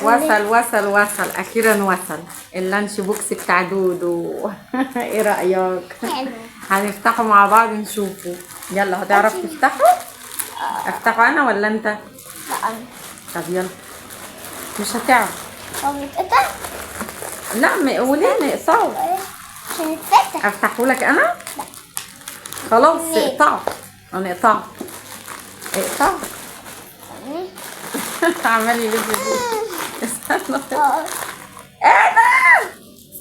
وصل اخيرا وصل اللانش بوكس بتاع دودو. ايه رايك؟ حلو. هنفتحه مع بعض نشوفه. يلا هتعرف تفتحه؟ افتحه انا ولا انت؟ لا انا. طب يلا. مش هتعرف. هو بيتقطع؟ لا وليه نقطعه؟ عشان يتفتح. افتحه لك انا؟ لا خلاص ليه؟ اقطعه. نقطعه. اقطعه. عمال يلف استنى. ايه ده؟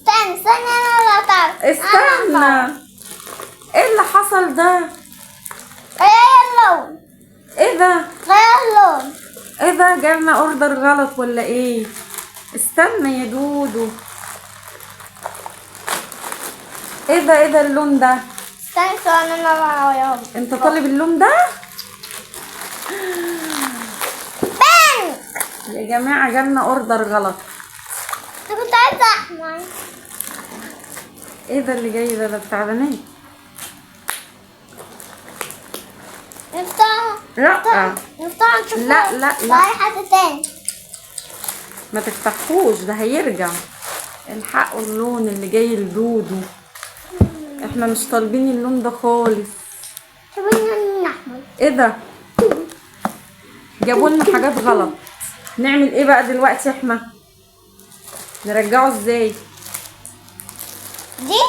استنى انا اللي هتعرف. استنى. ايه اللي حصل ده؟ غير اللون. ايه ده؟ غير اللون. ايه ده؟ جالنا اوردر غلط ولا ايه؟ استنى يا دودو. ايه ده اللون ده؟ استنى انا بغيره. انت طالب اللون ده؟ بنك. يا جماعة جالنا اوردر غلط. انا كنت عايزة احمر. ايه ده اللي جاي ده بتاع بنات؟ نفتح. لا نفتح نشوف. لا في حد تاني. ما تفتحوش ده هيرجع. الحقوا اللون اللي جاي لدودو. احنا مش طالبين اللون ده خالص. شوفي احمر. ايه ده؟ جابوا لنا حاجات غلط. نعمل ايه بقى دلوقتي احنا؟ نرجعه ازاي؟ دي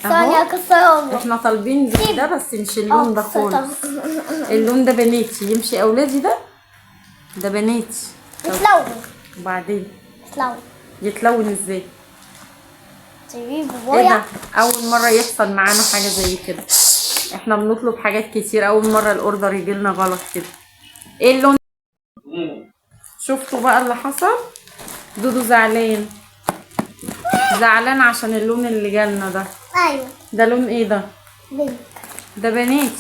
ثانية اكسرهم. احنا طالبين زي ده بس مش اللون ده خالص. اللون ده بناتي يمشي اولادي ده بناتي. يتلون. وبعدين يتلون. يتلون ازاي؟ تجيب ايه بويا. ده؟ اول مرة يحصل معانا حاجة زي كده. احنا بنطلب حاجات كتير، اول مرة الاوردر يجي لنا غلط كده. ايه اللون؟ شفتوا بقى اللي حصل؟ دودو زعلان عشان اللون اللي جالنا ده. ايوه. ده لون ايه ده؟ بنك. ده بنات.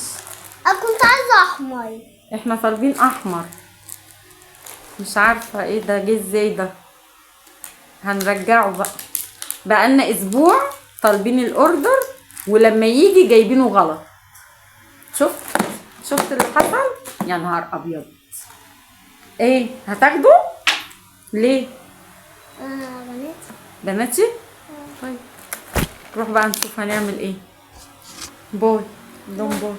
انا كنت عايزة احمر. احنا طالبين احمر. مش عارفة ايه ده جه ازاي ده. هنرجعه بقى. بقالنا اسبوع طالبين الاوردر ولما يجي جايبينه غلط. شفت اللي حصل؟ يا نهار ابيض. ايه هتاخده؟ ليه؟ بناتي. بناتي؟ طيب نروح بقى نشوف هنعمل ايه. باي. باي.